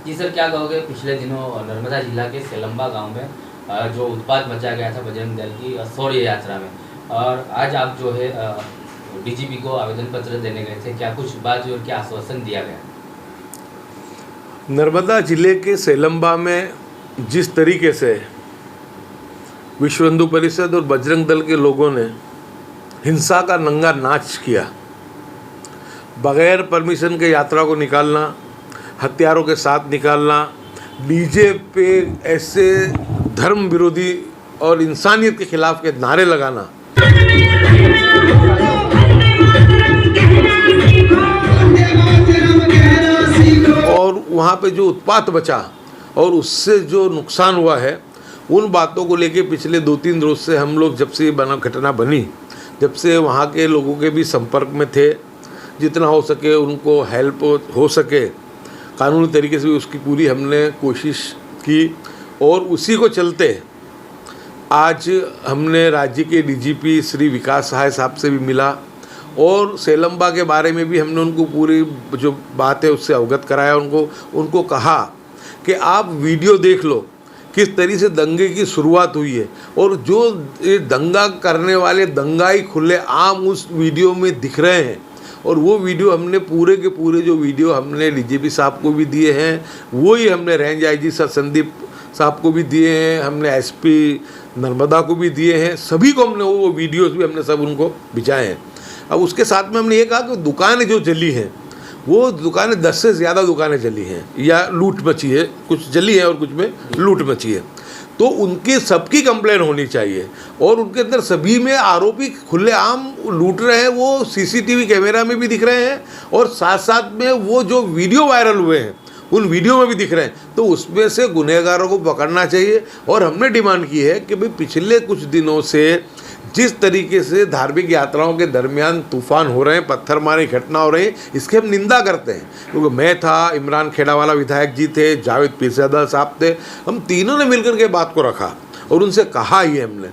जी sir, क्या कहोगे पिछले दिनों नर्मदा जिला के सेलम्बा गांव में जो उत्पात मचा गया था बजरंग दल की शौर्य यात्रा में, और आज आप जो है डीजीपी को आवेदन पत्र देने गए थे, क्या कुछ बात और क्या आश्वासन दिया गया? नर्मदा जिले के सेलम्बा में जिस तरीके से विश्व हिंदू परिषद और बजरंग दल के लोगों ने हिंसा का नंगा नाच किया, बगैर परमिशन के यात्रा को निकालना, हथियारों के साथ निकालना, डीजे पे ऐसे धर्म विरोधी और इंसानियत के खिलाफ के नारे लगाना, और वहाँ पे जो उत्पात बचा और उससे जो नुकसान हुआ है, उन बातों को लेके पिछले 2-3 रोज से हम लोग, जब से ये घटना बनी, जब से वहाँ के लोगों के भी संपर्क में थे, जितना हो सके उनको हेल्प हो सके कानूनी तरीके से भी उसकी पूरी हमने कोशिश की। और उसी को चलते आज हमने राज्य के डीजीपी श्री विकास सहाय साहब से भी मिला और सेलम्बा के बारे में भी हमने उनको पूरी जो बात है उससे अवगत कराया। उनको कहा कि आप वीडियो देख लो किस तरीके से दंगे की शुरुआत हुई है, और जो ये दंगा करने वाले दंगाई खुले आम उस वीडियो में दिख रहे हैं। और वो वीडियो हमने पूरे के पूरे जो वीडियो हमने डीजीपी साहब को भी दिए हैं, वो ही हमने रेंज आईजी सर संदीप साहब को भी दिए हैं, हमने एसपी नर्मदा को भी दिए हैं, सभी को हमने वो वीडियोस भी हमने सब उनको भिजाए हैं। अब उसके साथ में हमने ये कहा कि दुकानें जो जली हैं, वो दुकानें 10 से ज़्यादा दुकानें जली हैं या लूट मची है, कुछ जली है और कुछ में लूट मची है, तो उनकी सबकी कंप्लेन होनी चाहिए। और उनके अंदर सभी में आरोपी खुलेआम लूट रहे हैं, वो सीसीटीवी कैमरा में भी दिख रहे हैं और साथ साथ में वो जो वीडियो वायरल हुए हैं उन वीडियो में भी दिख रहे हैं। तो उसमें से गुनहगारों को पकड़ना चाहिए। और हमने डिमांड की है कि भाई पिछले कुछ दिनों से जिस तरीके से धार्मिक यात्राओं के दरमियान तूफान हो रहे हैं, पत्थरमारी घटना हो रही है, इसकी हम निंदा करते हैं। क्योंकि मैं था, इमरान खेड़ावाला विधायक जी थे, जावेद पीरजादा साहब थे, हम तीनों ने मिलकर के बात को रखा और उनसे कहा ही हमने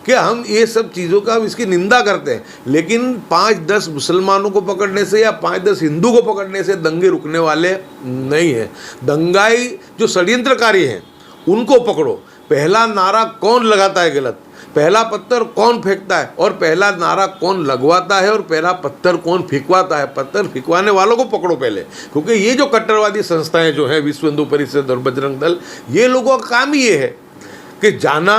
कि हम ये सब चीज़ों का इसकी निंदा करते हैं, लेकिन 5-10 मुसलमानों को पकड़ने से या 5-10 हिंदू को पकड़ने से दंगे रुकने वाले नहीं हैं। दंगाई जो षड्यंत्रकारी हैं उनको पकड़ो। पहला नारा कौन लगाता है गलत, पहला पत्थर कौन फेंकता है, और पहला नारा कौन लगवाता है, और पहला पत्थर कौन फेंकवाता है, पत्थर फेंकवाने वालों को पकड़ो पहले। क्योंकि ये जो कट्टरवादी संस्थाएं जो हैं, विश्व हिंदू परिषद और बजरंग दल, ये लोगों का काम ही ये है कि जाना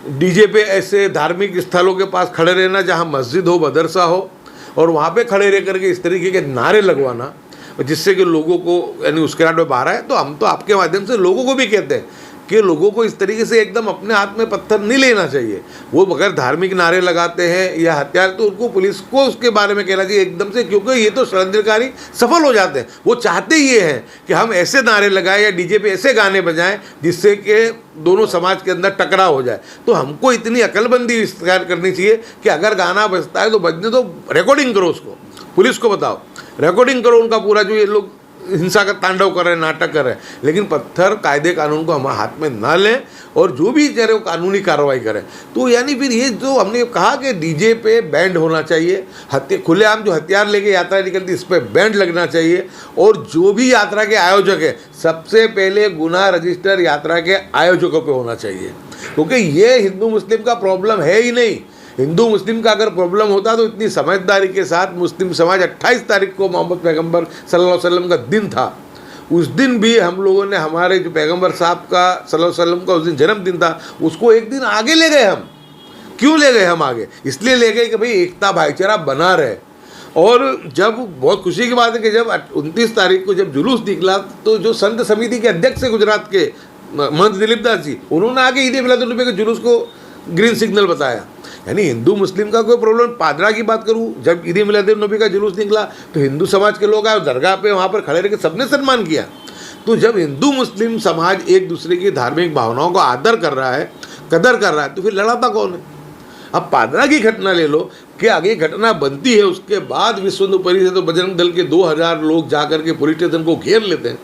डीजे पे ऐसे धार्मिक स्थलों के पास खड़े रहना जहाँ मस्जिद हो, मदरसा हो, और वहाँ पे खड़े रह करके इस तरीके के नारे लगवाना, जिससे कि लोगों को यानी उसके में बाहर आए। तो हम तो आपके माध्यम से लोगों को भी कहते हैं कि लोगों को इस तरीके से एकदम अपने हाथ में पत्थर नहीं लेना चाहिए। वो अगर धार्मिक नारे लगाते हैं या हथियार, तो उनको पुलिस को उसके बारे में कहना चाहिए एकदम से, क्योंकि ये तो षड्यंत्रकारी सफल हो जाते हैं। वो चाहते ये हैं कि हम ऐसे नारे लगाएं या डीजे पे ऐसे गाने बजाएं जिससे कि दोनों समाज के अंदर टकराव हो जाए। तो हमको इतनी अकलमंदी इख्तियार करनी चाहिए कि अगर गाना बजता है तो बजने दो, रिकॉर्डिंग करो उसको, पुलिस को बताओ, रिकॉर्डिंग करो उनका पूरा जो ये लोग हिंसा का तांडव कर रहे हैं, नाटक कर रहे हैं, लेकिन पत्थर कायदे कानून को हमारे हाथ में ना लें और जो भी चाहे वो कानूनी कार्रवाई करें। तो यानी फिर ये जो हमने कहा कि डीजे पे बैंड होना चाहिए, खुलेआम जो हथियार लेके यात्रा निकलती है इस पर बैंड लगना चाहिए, और जो भी यात्रा के आयोजक है सबसे पहले गुना रजिस्टर यात्रा के आयोजकों पे होना चाहिए। क्योंकि ये हिंदू मुस्लिम का प्रॉब्लम है ही नहीं। हिंदू मुस्लिम का अगर प्रॉब्लम होता तो इतनी समझदारी के साथ मुस्लिम समाज 28 तारीख को मोहम्मद पैगंबर सल्लल्लाहु अलैहि वसल्लम का दिन था, उस दिन भी हम लोगों ने हमारे जो पैगंबर साहब का सल्लल्लाहु अलैहि वसल्लम का उस दिन जन्मदिन था, उसको एक दिन आगे ले गए हम। क्यों ले गए हम आगे? इसलिए ले गए कि भाई एकता भाईचारा बना रहे। और जब बहुत खुशी की बात है कि जब 29 तारीख को जब जुलूस निकला, तो जो संत समिति के अध्यक्ष है गुजरात के महंत दिलीप दास जी, उन्होंने आगे ईद मिलादुन्नबी के जुलूस को ग्रीन सिग्नल बताया। यानी हिंदू मुस्लिम का कोई प्रॉब्लम। पादरा की बात करूँ, जब ईद मिलादुन्नबी का जुलूस निकला तो हिंदू समाज के लोग आए, दरगाह पे वहाँ पर खड़े रह के सबने सम्मान किया। तो जब हिंदू मुस्लिम समाज एक दूसरे की धार्मिक भावनाओं का आदर कर रहा है, कदर कर रहा है, तो फिर लड़ाता कौन है? अब पादरा की घटना ले लो कि आगे घटना बनती है, उसके बाद विश्व हिंदू परिषद और बजरंग दल के 2000 लोग जा करके पुलिस स्टेशन को घेर लेते हैं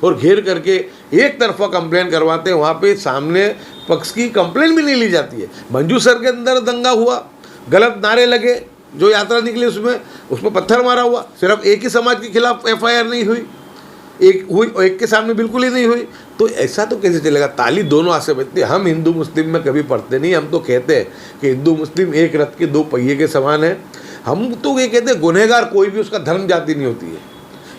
और घेर करके एक तरफा कंप्लेन करवाते हैं। वहाँ पे सामने पक्ष की कंप्लेन भी नहीं ली जाती है। मंजूसर के अंदर दंगा हुआ, गलत नारे लगे, जो यात्रा निकली उसमें पत्थर मारा हुआ, सिर्फ एक ही समाज के खिलाफ FIR नहीं हुई। एक हुई और एक के सामने बिल्कुल ही नहीं हुई, तो ऐसा तो कैसे चलेगा? ताली दोनों हाथ से बजती है। हम हिंदू मुस्लिम में कभी पढ़ते नहीं, हम तो कहते हैं कि हिंदू मुस्लिम एक रथ के दो पहिए के समान है। हम तो ये कहते हैं गुनहगार कोई भी उसका धर्म जाति नहीं होती है,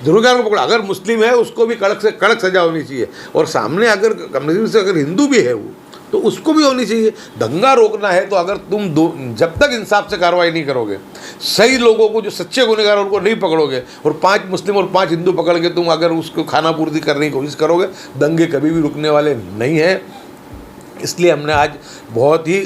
गुनहगार को पकड़ा। अगर मुस्लिम है उसको भी कड़क से कड़क सजा होनी चाहिए, और सामने अगर कम्युनिज्म से अगर हिंदू भी है वो तो उसको भी होनी चाहिए। दंगा रोकना है तो अगर तुम जब तक इंसाफ से कार्रवाई नहीं करोगे, सही लोगों को जो सच्चे गुनहगार उनको नहीं पकड़ोगे, और 5 मुस्लिम और 5 हिंदू पकड़ के तुम अगर उसको खाना पूर्ति करने की कोशिश करोगे, दंगे कभी भी रुकने वाले नहीं हैं। इसलिए हमने आज बहुत ही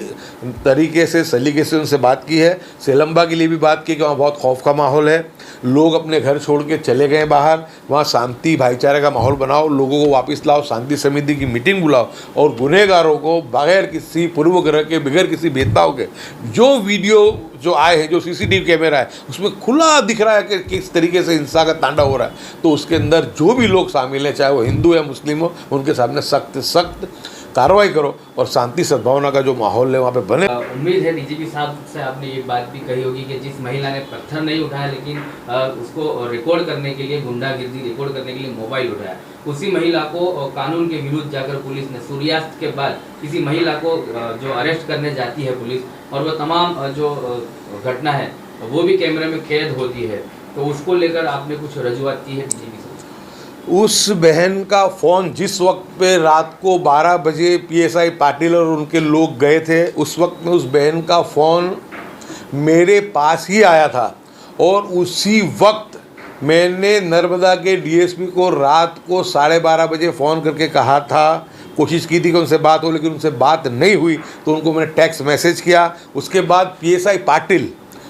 तरीके से सलीके से उनसे बात की है। सेलम्बा के लिए भी बात की कि वहाँ बहुत खौफ का माहौल है, लोग अपने घर छोड़ के चले गए बाहर, वहाँ शांति भाईचारे का माहौल बनाओ, लोगों को वापस लाओ, शांति समिति की मीटिंग बुलाओ, और गुनहगारों को बगैर किसी पूर्वग्रह के, बगैर किसी भेदभाव के, जो वीडियो जो आए हैं, जो CCTV कैमरा है उसमें खुला दिख रहा है कि किस तरीके से हिंसा का तांडव हो रहा है, तो उसके अंदर जो भी लोग शामिल हैं, चाहे वो हिंदू या मुस्लिम हो, उनके सामने सख्त सख्त कार्रवाई करो और शांति सद्भावना का जो माहौल है वहाँ पे बने। उम्मीद है DGP साहब से आपने ये बात भी कही होगी कि जिस महिला ने पत्थर नहीं उठाया लेकिन उसको रिकॉर्ड करने के लिए, गुंडागिर्दी रिकॉर्ड करने के लिए मोबाइल उठाया, उसी महिला को कानून के विरुद्ध जाकर पुलिस ने सूर्यास्त के बाद किसी महिला को जो अरेस्ट करने जाती है पुलिस, और वो तमाम जो घटना है वो भी कैमरे में कैद होती है, तो उसको लेकर आपने कुछ रजूआत की है DGP? उस बहन का फ़ोन जिस वक्त पे रात को 12 बजे PSI पाटिल और उनके लोग गए थे, उस वक्त में उस बहन का फ़ोन मेरे पास ही आया था, और उसी वक्त मैंने नर्मदा के DSP को रात को 12:30 बजे फ़ोन करके कहा था, कोशिश की थी कि उनसे बात हो, लेकिन उनसे बात नहीं हुई, तो उनको मैंने टेक्स्ट मैसेज किया। उसके बाद PSI पाटिल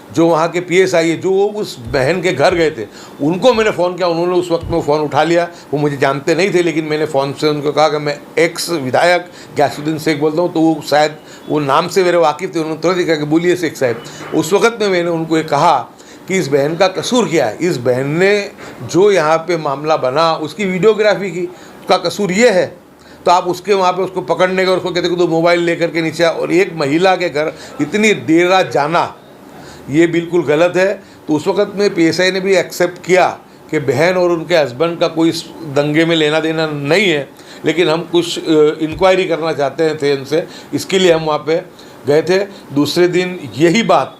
जो वहाँ के PSI है, जो उस बहन के घर गए थे, उनको मैंने फ़ोन किया, उन्होंने उस वक्त में फ़ोन उठा लिया। वो मुझे जानते नहीं थे, लेकिन मैंने फ़ोन से उनको कहा कि मैं एक्स विधायक गयासुद्दीन शेख बोलता हूँ, तो वो शायद वो नाम से मेरे वाकिफ़ थे, उन्होंने तुरंत ही कहा कि बोलिए शेख साहब। उस वक्त में मैंने उनको ये कहा कि इस बहन का कसूर क्या है, इस बहन ने जो यहाँ पर मामला बना उसकी वीडियोग्राफी की, उसका कसूर ये है, तो आप उसके वहाँ पे उसको पकड़ने का, उसको कहते कि तो मोबाइल लेकर के नीचे, और एक महिला के घर इतनी देर रात जाना ये बिल्कुल गलत है। तो उस वक्त में PSI ने भी एक्सेप्ट किया कि बहन और उनके हस्बैंड का कोई दंगे में लेना देना नहीं है, लेकिन हम कुछ इंक्वायरी करना चाहते थे उनसे, इसके लिए हम वहाँ पे गए थे। दूसरे दिन यही बात,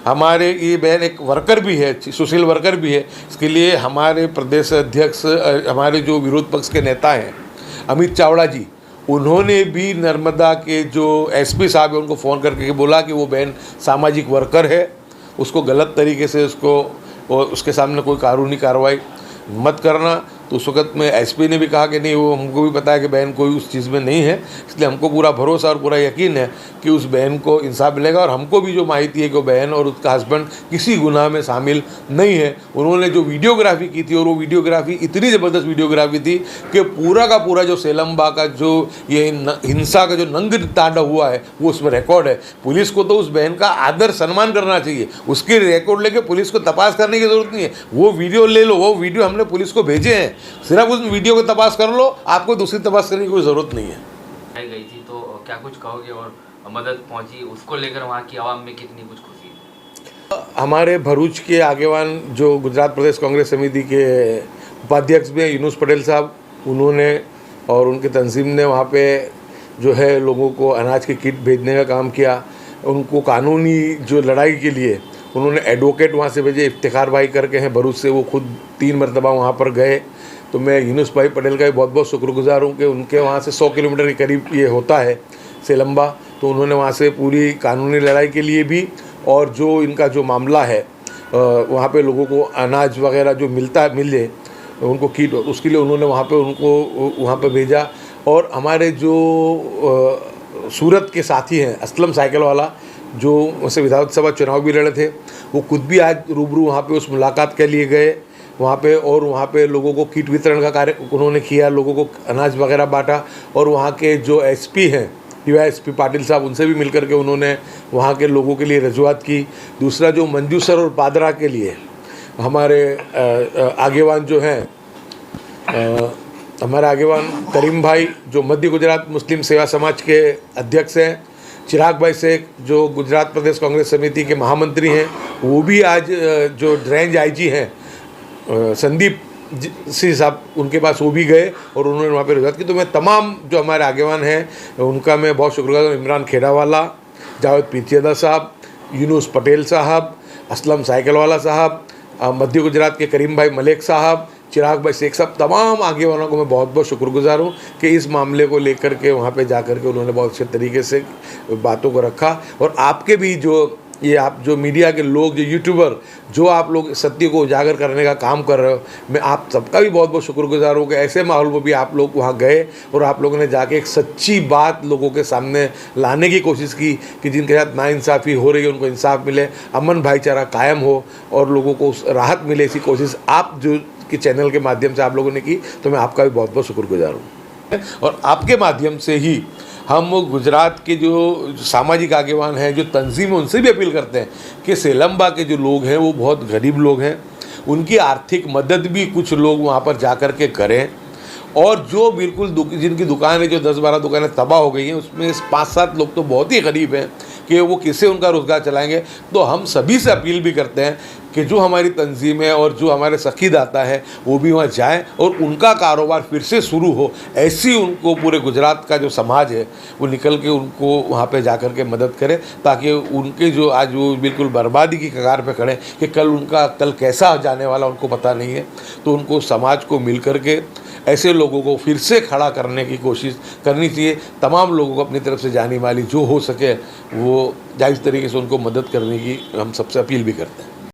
हमारे ये बहन एक वर्कर भी है, सोशल वर्कर भी है, इसके लिए हमारे प्रदेश अध्यक्ष, हमारे जो विरोध पक्ष के नेता हैं अमित चावड़ा जी, उन्होंने भी नर्मदा के जो SP साहब है उनको फ़ोन करके बोला कि वो बहन सामाजिक वर्कर है, उसको गलत तरीके से उसके सामने कोई कानूनी कार्रवाई मत करना। तो उस वक्त में SP ने भी कहा कि नहीं, वो हमको भी पता है कि बहन कोई उस चीज़ में नहीं है, इसलिए हमको पूरा भरोसा और पूरा यकीन है कि उस बहन को इंसाफ मिलेगा। और हमको भी जो माहिती है कि वो बहन और उसका हस्बैंड किसी गुनाह में शामिल नहीं है। उन्होंने जो वीडियोग्राफी की थी, और वो वीडियोग्राफी इतनी ज़बरदस्त वीडियोग्राफी थी कि पूरा का पूरा जो सेलम्बा का जो ये हिंसा का जो नंग तांडव हुआ है वो उसमें रिकॉर्ड है। पुलिस को तो उस बहन का आदर सम्मान करना चाहिए, उसके रिकॉर्ड लेके पुलिस को तपास करने की ज़रूरत नहीं है। वो वीडियो ले लो, वो वीडियो हमने पुलिस को भेजे हैं, सिर्फ उस वीडियो को तपास कर लो, आपको दूसरी तपास करने की कोई ज़रूरत नहीं है। गई थी तो क्या कुछ कहोगे, और मदद पहुंची उसको लेकर वहाँ की आवाम में कितनी कुछ खुशी है? हमारे भरूच के आगेवान जो गुजरात प्रदेश कांग्रेस समिति के उपाध्यक्ष भी हैं यूनुस पटेल साहब, उन्होंने और उनके तंजीम ने वहाँ पे जो है लोगों को अनाज की किट भेजने का काम किया। उनको कानूनी जो लड़ाई के लिए उन्होंने एडवोकेट वहाँ से भेजे, इफ्तिखार भाई करके हैं भरूच से, वो खुद 3 मरतबा वहाँ पर गए। तो मैं यूनुस भाई पटेल का भी बहुत बहुत शुक्रगुजार हूँ कि उनके वहाँ से 100 किलोमीटर के करीब ये होता है सेलम्बा, तो उन्होंने वहाँ से पूरी कानूनी लड़ाई के लिए भी, और जो इनका जो मामला है वहाँ पे लोगों को अनाज वगैरह जो मिल जाए उनको किट, उसके लिए उन्होंने वहाँ पे उनको वहाँ पे भेजा। और हमारे जो सूरत के साथी हैं असलम साइकिल वाला, जो उनसे विधानसभा चुनाव भी लड़े थे, वो खुद भी आज रूबरू वहाँ पे उस मुलाकात के लिए गए वहाँ पे, और वहाँ पे लोगों को किट वितरण का कार्य उन्होंने किया, लोगों को अनाज वगैरह बांटा। और वहाँ के जो SP हैं DYSP पाटिल साहब, उनसे भी मिलकर के उन्होंने वहाँ के लोगों के लिए रजूआत की। दूसरा जो मंजूसर और पादरा के लिए हमारे आगेवान जो हैं, हमारे आगेवान करीम भाई जो मध्य गुजरात मुस्लिम सेवा समाज के अध्यक्ष हैं, चिराग भाई शेख जो गुजरात प्रदेश कांग्रेस समिति के महामंत्री हैं, वो भी आज जो रेंज IG हैं संदीप सी साहब उनके पास वो भी गए और उन्होंने वहाँ पे रजूआत की। तो मैं तमाम जो हमारे आगेवान हैं उनका मैं बहुत शुक्रगुजार हूँ। इमरान खेड़ावाला, जावेद पीरचंदा साहब, यूनुस पटेल साहब, असलम साइकिल वाला साहब, मध्य गुजरात के करीम भाई मलिक साहब, चिराग भाई शेख साहब, तमाम आगेवानों को मैं बहुत बहुत शुक्रगुजार हूँ कि इस मामले को लेकर के वहाँ पे जा कर के उन्होंने बहुत अच्छे तरीके से बातों को रखा। और आपके भी जो ये आप जो मीडिया के लोग, जो यूट्यूबर, जो आप लोग सत्य को उजागर करने का काम कर रहे हो, मैं आप सबका भी बहुत बहुत शुक्रगुजार हूँ कि ऐसे माहौल में भी आप लोग वहाँ गए और आप लोगों ने जाके एक सच्ची बात लोगों के सामने लाने की कोशिश की कि जिनके साथ नाइंसाफ़ी हो रही है उनको इंसाफ मिले, अमन भाईचारा कायम हो और लोगों को राहत मिले। ऐसी कोशिश आप जो कि चैनल के माध्यम से आप लोगों ने की, तो मैं आपका भी बहुत बहुत शुक्रगुजार हूँ। और आपके माध्यम से ही हम गुजरात के जो सामाजिक आगेवान हैं, जो तंजीम है, उनसे भी अपील करते हैं कि सेलम्बा के जो लोग हैं वो बहुत गरीब लोग हैं, उनकी आर्थिक मदद भी कुछ लोग वहाँ पर जा कर के करें। और जो बिल्कुल जिनकी दुकान है, जो 10-12 दुकानें तबाह हो गई हैं, उसमें 5-7 लोग तो बहुत ही गरीब हैं कि वो किससे उनका रोज़गार चलाएंगे। तो हम सभी से अपील भी करते हैं कि जो हमारी तंजीम है और जो हमारे सखी दाता है वो भी वहाँ जाएं और उनका कारोबार फिर से शुरू हो। ऐसी उनको पूरे गुजरात का जो समाज है वो निकल के उनको वहाँ पे जा कर के मदद करे, ताकि उनके जो आज वो बिल्कुल बर्बादी की कगार पे खड़े कि कल कैसा जाने वाला उनको पता नहीं है। तो उनको समाज को मिल कर के ऐसे लोगों को फिर से खड़ा करने की कोशिश करनी चाहिए। तमाम लोगों को अपनी तरफ से जाने वाली जो हो सके वो जायज़ तरीके से उनको मदद करने की हम सबसे अपील भी करते हैं।